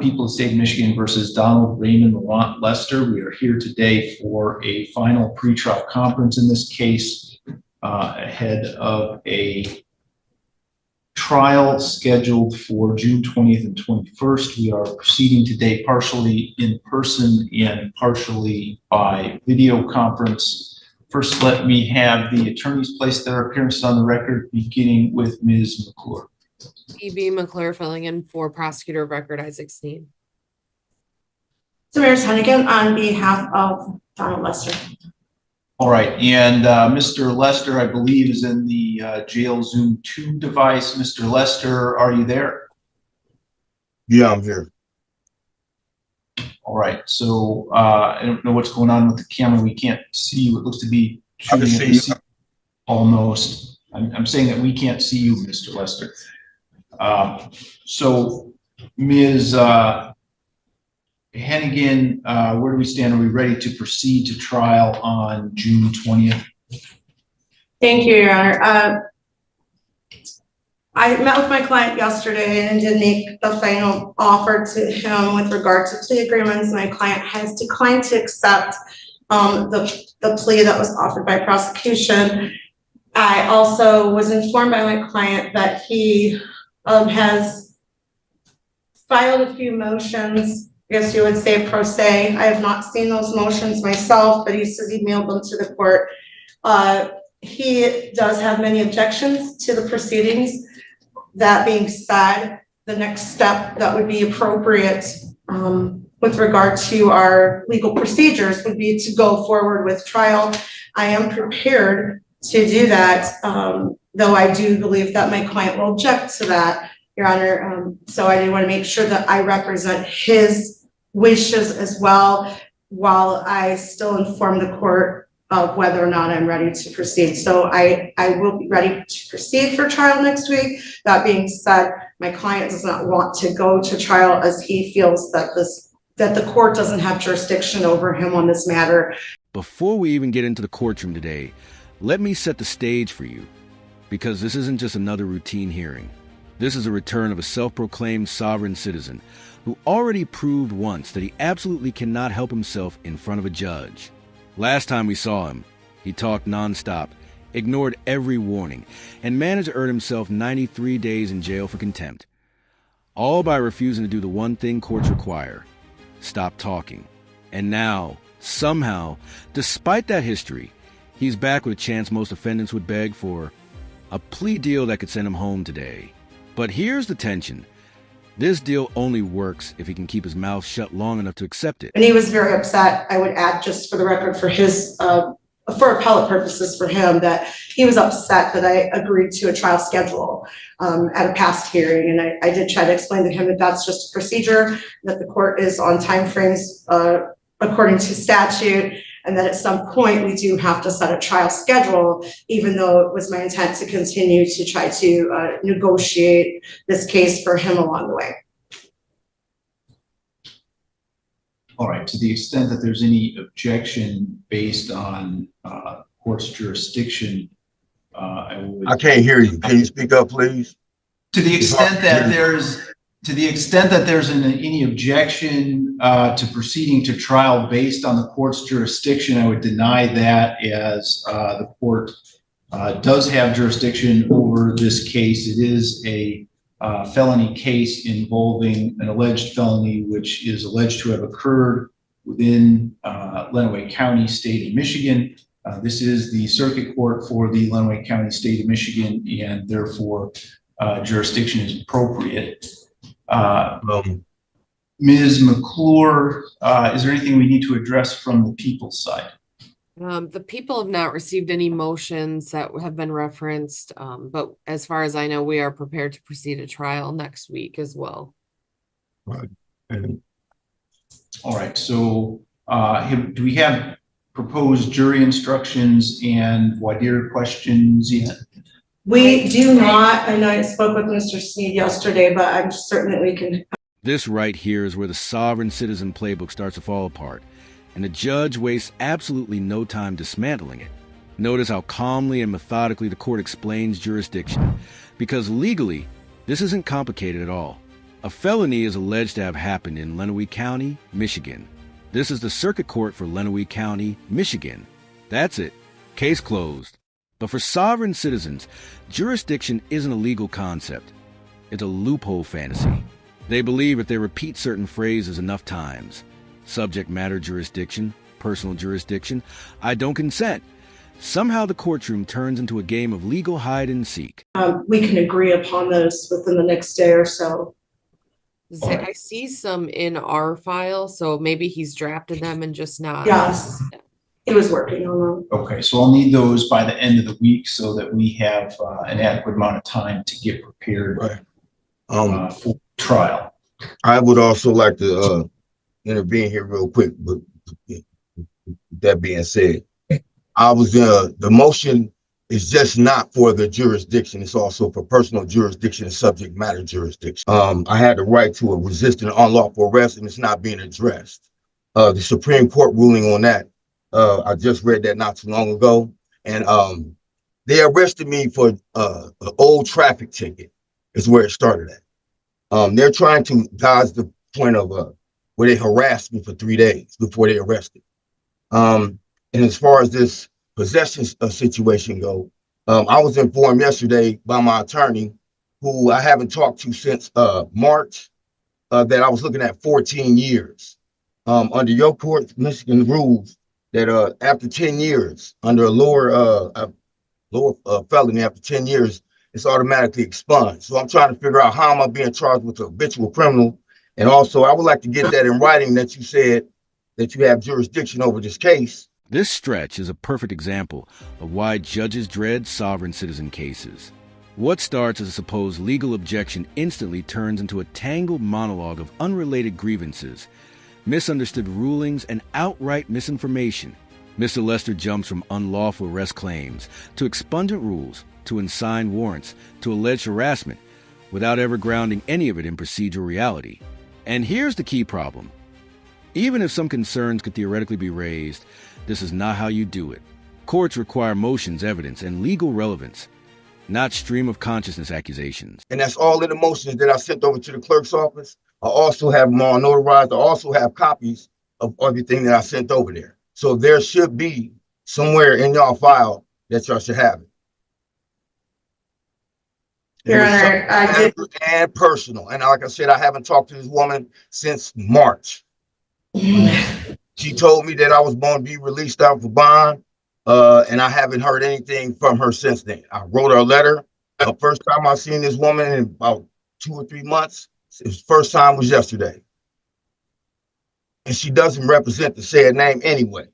People of the State of Michigan versus Donald Raymond Laurent Lester. We are here today for a final pretrial conference in this case ahead of a trial scheduled for June 20th and 21st. We are proceeding today partially in person and partially by video conference. First, let me have the attorneys place their appearances on the record, beginning with Ms. McClure. E.B. McClure filling in for prosecutor of record Isaac Sneed. Samaris Hennigan on behalf of Donald Lester. All right, and Mr. Lester, I believe, is in the jail Zoom 2 device. Mr. Lester, are you there? Yeah, I'm here. All right, so I don't know what's going on with the camera. We can't see you. It looks to be shooting I can see you. Almost. I'm saying that we can't see you, Mr. Lester. So, Ms. Hennigan, where do we stand? Are we ready to proceed to trial on June 20th? Thank you, Your Honor. I met with my client yesterday and did make the final offer to him with regard to plea agreements. My client has declined to accept the plea that was offered by prosecution. I also was informed by my client that he has filed a few motions. I guess you would say pro se. I have not seen those motions myself, but he says he mailed them to the court. He does have many objections to the proceedings. That being said, the next step that would be appropriate with regard to our legal procedures would be to go forward with trial. I am prepared to do that, though I do believe that my client will object to that, Your Honor. So I do want to make sure that I represent his wishes as well, while I still inform the court of whether or not I'm ready to proceed. So I will be ready to proceed for trial next week. That being said, my client does not want to go to trial as he feels that the court doesn't have jurisdiction over him on this matter. Before we even get into the courtroom today, let me set the stage for you, because this isn't just another routine hearing. This is a return of a self-proclaimed sovereign citizen who already proved once that he absolutely cannot help himself in front of a judge. Last time we saw him, he talked nonstop, ignored every warning, and managed to earn himself 93 days in jail for contempt. All by refusing to do the one thing courts require: stop talking. And now, somehow, despite that history, he's back with a chance most defendants would beg for: a plea deal that could send him home today. But here's the tension. This deal only works if he can keep his mouth shut long enough to accept it. And he was very upset, I would add, just for the record, for his, for appellate purposes for him, that he was upset that I agreed to a trial schedule at a past hearing. And I did try to explain to him that that's just a procedure, that the court is on timeframes according to statute, and that at some point we do have to set a trial schedule, even though it was my intent to continue to try to negotiate this case for him along the way. All right, to the extent that there's any objection based on court's jurisdiction, I can't hear you. Can you speak up, please? To the extent that there's any objection to proceeding to trial based on the court's jurisdiction, I would deny that, as the court does have jurisdiction over this case. It is a felony case involving an alleged felony which is alleged to have occurred within Lenawee County, State of Michigan. This is the circuit court for the Lenawee County, State of Michigan, and therefore jurisdiction is appropriate. Ms. McClure, is there anything we need to address from the people's side? The people have not received any motions that have been referenced, but as far as I know, we are prepared to proceed to trial next week as well. Right. All right, so do we have proposed jury instructions and voir dire questions yet? We do not. I know I spoke with Mr. Sneed yesterday, but I'm certain that we can. This right here is where the sovereign citizen playbook starts to fall apart, and the judge wastes absolutely no time dismantling it. Notice how calmly and methodically the court explains jurisdiction, because legally, this isn't complicated at all. A felony is alleged to have happened in Lenawee County, Michigan. This is the Circuit Court for Lenawee County, Michigan. That's it. Case closed. But for sovereign citizens, jurisdiction isn't a legal concept. It's a loophole fantasy. They believe if they repeat certain phrases enough times, subject matter jurisdiction, personal jurisdiction, I don't consent, somehow the courtroom turns into a game of legal hide and seek. We can agree upon those within the next day or so. I see some in our file, so maybe he's drafted them and just not. Yes, he was working on them. Okay, so I'll need those by the end of the week so that we have an adequate amount of time to get prepared Right. for trial. I would also like to intervene here real quick, but that being said, I was the motion is just not for the jurisdiction, it's also for personal jurisdiction and subject matter jurisdiction. I had the right to a resisting unlawful arrest, and it's not being addressed. The Supreme Court ruling on that, I just read that not too long ago, and they arrested me for an old traffic ticket, is where it started at. They're trying to dodge the point of where they harassed me for 3 days before they arrested. And as far as this possession situation go, I was informed yesterday by my attorney, who I haven't talked to since March, that I was looking at 14 years. Under your court, Michigan rules that after 10 years, under a lower felony, after 10 years, it's automatically expunged. So I'm trying to figure out how am I being charged with a habitual criminal. And also, I would like to get that in writing that you said that you have jurisdiction over this case. This stretch is a perfect example of why judges dread sovereign citizen cases. What starts as a supposed legal objection instantly turns into a tangled monologue of unrelated grievances, misunderstood rulings, and outright misinformation. Mr. Lester jumps from unlawful arrest claims to expungent rules to unsigned warrants to alleged harassment without ever grounding any of it in procedural reality. And here's the key problem. Even if some concerns could theoretically be raised, this is not how you do it. Courts require motions, evidence, and legal relevance, not stream of consciousness accusations. And that's all in the motions that I sent over to the clerk's office. I also have them all notarized. I also have copies of everything that I sent over there. So there should be somewhere in y'all file that y'all should have it. Your Honor, I did. And personal. And like I said, I haven't talked to this woman since March. She told me that I was going to be released out for bond, and I haven't heard anything from her since then. I wrote her a letter. The first time I seen this woman in about 2 or 3 months, the first time was yesterday. And she doesn't represent the said name anyway.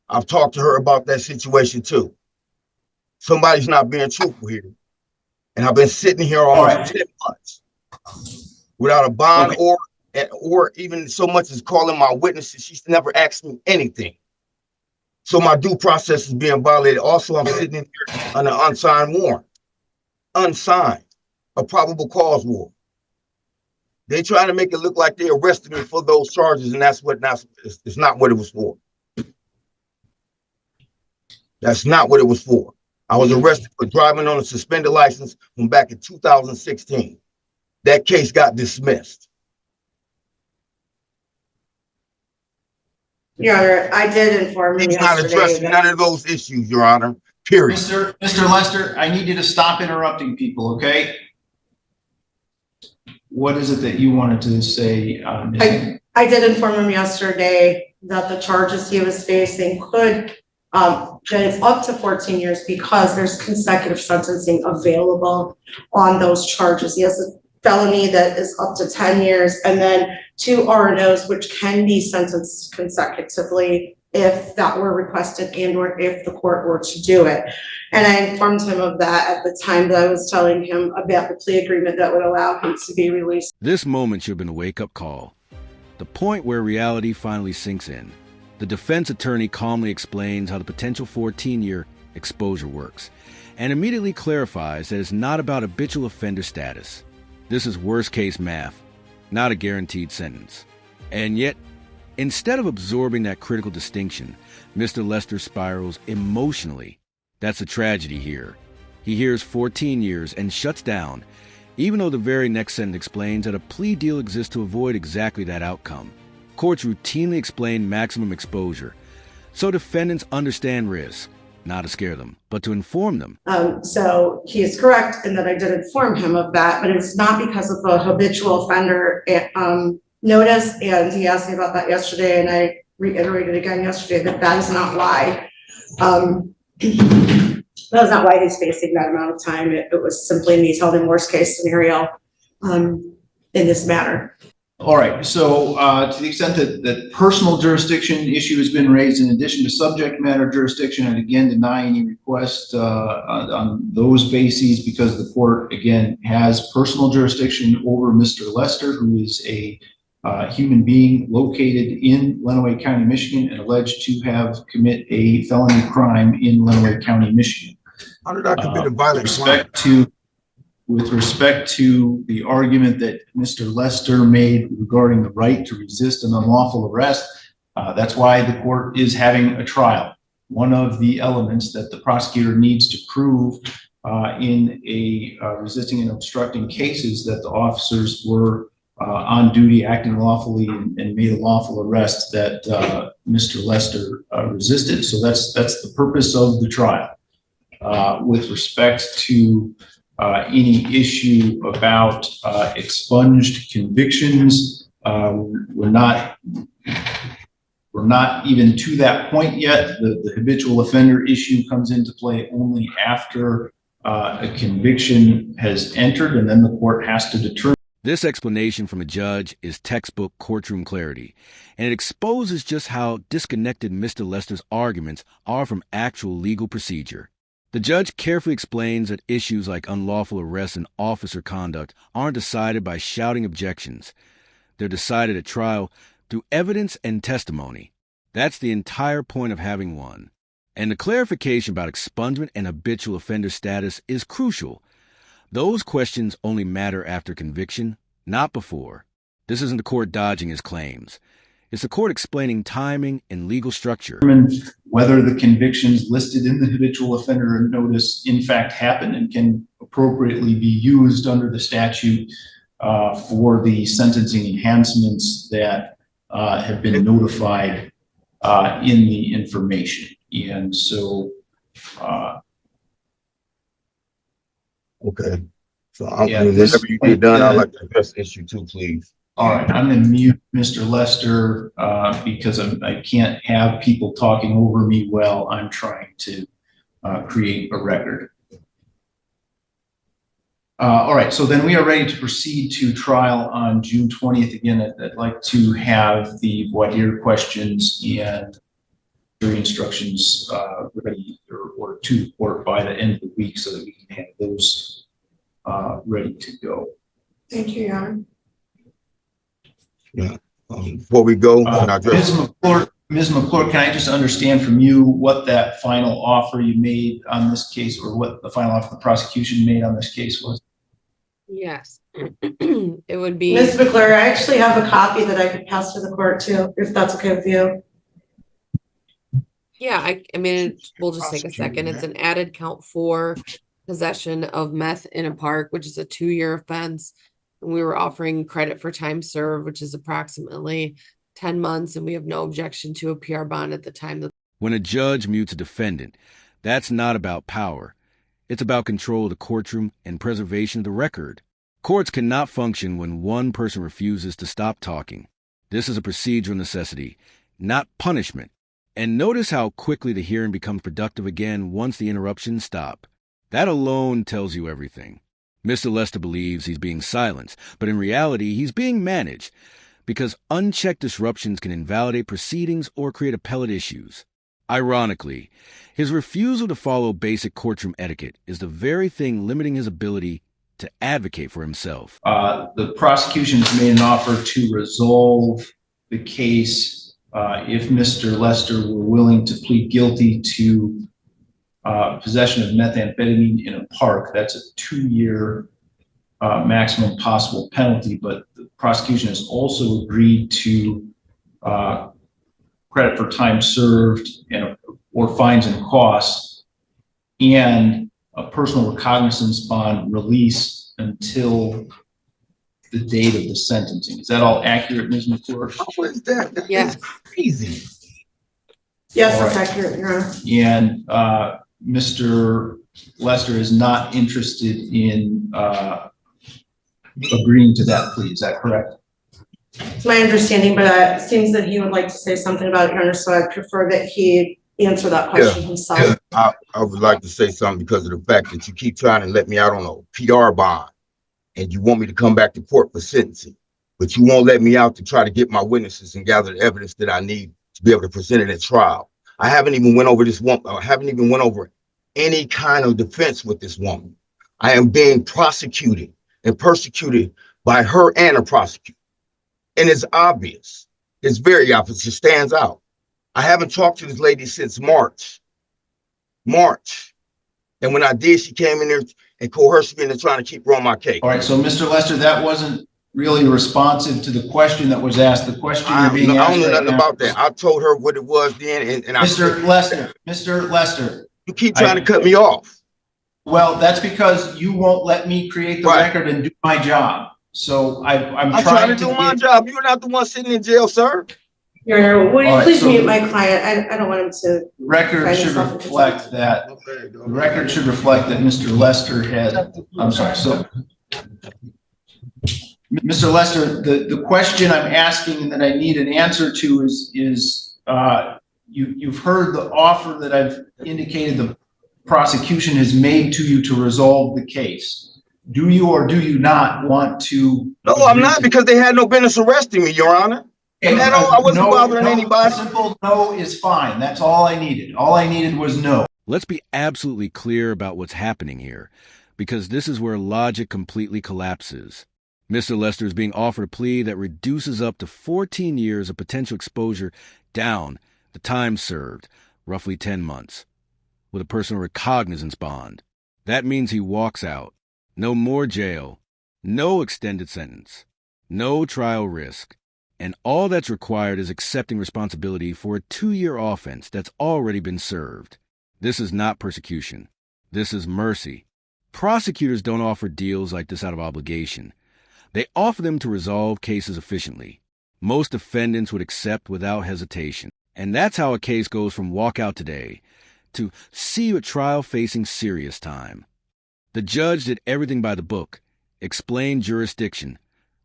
I've talked to her about that situation too. Somebody's not being truthful here. And I've been sitting here almost 10 months without a bond or even so much as calling my witnesses. She's never asked me anything. So my due process is being violated. Also, I'm sitting in here on an unsigned warrant. Unsigned. A probable cause warrant. They trying to make it look like they arrested me for those charges, and it's not what it was for. That's not what it was for. I was arrested for driving on a suspended license from back in 2016. That case got dismissed. Your Honor, I did inform you He's not yesterday addressing none of those issues, Your Honor. Period. Mr. Lester, I need you to stop interrupting people, okay? What is it that you wanted to say? I did inform him yesterday that the charges he was facing could, that it's up to 14 years because there's consecutive sentencing available on those charges. He has a felony that is up to 10 years and then 2 R&Os which can be sentenced consecutively if that were requested and or if the court were to do it. And I informed him of that at the time that I was telling him about the plea agreement that would allow him to be released. This moment should have been a wake-up call. The point where reality finally sinks in. The defense attorney calmly explains how the potential 14-year exposure works and immediately clarifies that it's not about habitual offender status. This is worst-case math, not a guaranteed sentence. And yet, instead of absorbing that critical distinction, Mr. Lester spirals emotionally. That's the tragedy here. He hears 14 years and shuts down, even though the very next sentence explains that a plea deal exists to avoid exactly that outcome. Courts routinely explain maximum exposure, so defendants understand risks, not to scare them, but to inform them. So he is correct in that I did inform him of that, but it's not because of a habitual offender notice, and he asked me about that yesterday, and I reiterated again yesterday that that is not why. That is not why he's facing that amount of time. It was simply me telling him worst case scenario in this matter. All right, so to the extent that personal jurisdiction issue has been raised in addition to subject matter jurisdiction, and again, deny any request on those bases because the court, again, has personal jurisdiction over Mr. Lester, who is a human being located in Lenawee County, Michigan, and alleged to have commit a felony crime in Lenawee County, Michigan. How did I commit a violent crime? With respect to the argument that Mr. Lester made regarding the right to resist an unlawful arrest, that's why the court is having a trial. One of the elements that the prosecutor needs to prove in a resisting and obstructing case is that the officers were on duty, acting lawfully, and made a lawful arrest that Mr. Lester resisted. So that's the purpose of the trial. With respect to any issue about expunged convictions, we're not even to that point yet. The habitual offender issue comes into play only after a conviction has entered, and then the court has to determine. This explanation from a judge is textbook courtroom clarity, and it exposes just how disconnected Mr. Lester's arguments are from actual legal procedure. The judge carefully explains that issues like unlawful arrest and officer conduct aren't decided by shouting objections. They're decided at trial through evidence and testimony. That's the entire point of having one. And the clarification about expungement and habitual offender status is crucial. Those questions only matter after conviction, not before. This isn't the court dodging his claims. It's the court explaining timing and legal structure. Whether the convictions listed in the habitual offender notice in fact happen and can appropriately be used under the statute for the sentencing enhancements that have been notified in the information. And so okay. So whenever you get done, I'd like to address issue 2, please. All right, I'm going to mute Mr. Lester because I can't have people talking over me while I'm trying to create a record. All right, so then we are ready to proceed to trial on June 20th. Again, I'd like to have the voir dire questions and jury instructions ready or to the court by the end of the week so that we can have those ready to go. Thank you, Your Honor. Yeah. Before we go, Ms. McClure, can I just understand from you what that final offer you made on this case, or what the final offer the prosecution made on this case was? Yes. It would be. Ms. McClure, I actually have a copy that I could pass to the court too, if that's okay with you. Yeah, I mean, we'll just take a second. It's an added count 4 possession of meth in a park, which is a 2-year offense. And we were offering credit for time served, which is approximately 10 months. And we have no objection to a PR bond at the time. When a judge mutes a defendant, that's not about power. It's about control of the courtroom and preservation of the record. Courts cannot function when one person refuses to stop talking. This is a procedural necessity, not punishment. And notice how quickly the hearing becomes productive again once the interruptions stop. That alone tells you everything. Mr. Lester believes he's being silenced, but in reality, he's being managed because unchecked disruptions can invalidate proceedings or create appellate issues. Ironically, his refusal to follow basic courtroom etiquette is the very thing limiting his ability to advocate for himself. The prosecution has made an offer to resolve the case if Mr. Lester were willing to plead guilty to possession of methamphetamine in a park. That's a 2-year maximum possible penalty, but the prosecution has also agreed to credit for time served or fines and costs, and a personal recognizance bond release until the date of the sentencing. Is that all accurate, Ms. McClure? How is that? That Yes. is crazy. Yes, All that's right. accurate, Your Honor. And Mr. Lester is not interested in agreeing to that plea. Is that correct? It's my understanding, but it seems that he would like to say something about it, Your Honor, so I prefer that he answer that question himself. Yeah, I would like to say something because of the fact that you keep trying to let me out on a PR bond and you want me to come back to court for sentencing, but you won't let me out to try to get my witnesses and gather the evidence that I need to be able to present it at trial. I haven't even went over this one. I haven't even went over any kind of defense with this woman. I am being prosecuted and persecuted by her and a prosecutor. And it's obvious. It's very obvious. It stands out. I haven't talked to this lady since March. And when I did, she came in there and coerced me into trying to keep her on my case. All right. So, Mr. Lester, that wasn't really responsive to the question that was asked. The question you're being asked. I don't know right nothing now, about that. I told her what it was then, and Mr. Lester, you keep trying to cut me off. well, that's because you won't let me create the record and do my job. So I'm trying to do my job. You're not the one sitting in jail, sir. Your Honor, would you All right, please so mute my client? I don't want him to. record should reflect that. The record should reflect that Mr. Lester had. I'm sorry. So, Mr. Lester, the question I'm asking and that I need an answer to is you've heard the offer that I've indicated the prosecution has made to you to resolve the case. Do you or do you not want to? No, I'm not, because they had no business arresting me, Your Honor. And I wasn't bothering anybody. A simple no is fine. That's all I needed. All I needed was no. Let's be absolutely clear about what's happening here, because this is where logic completely collapses. Mr. Lester is being offered a plea that reduces up to 14 years of potential exposure down the time served, roughly 10 months, with a personal recognizance bond. That means he walks out. No more jail, no extended sentence, no trial risk, and all that's required is accepting responsibility for a 2-year offense that's already been served. This is not persecution. This is mercy. Prosecutors don't offer deals like this out of obligation. They offer them to resolve cases efficiently. Most defendants would accept without hesitation. And that's how a case goes from walkout today to see you at trial facing serious time. The judge did everything by the book, explained jurisdiction,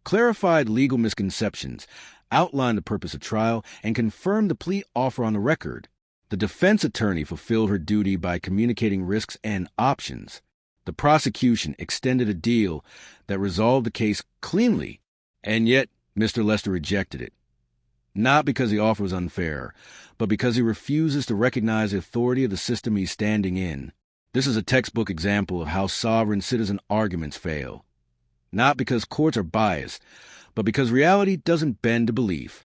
clarified legal misconceptions, outlined the purpose of trial, and confirmed the plea offer on the record. The defense attorney fulfilled her duty by communicating risks and options. The prosecution extended a deal that resolved the case cleanly, and yet Mr. Lester rejected it. Not because the offer was unfair, but because he refuses to recognize the authority of the system he's standing in. This is a textbook example of how sovereign citizen arguments fail. Not because courts are biased, but because reality doesn't bend to belief.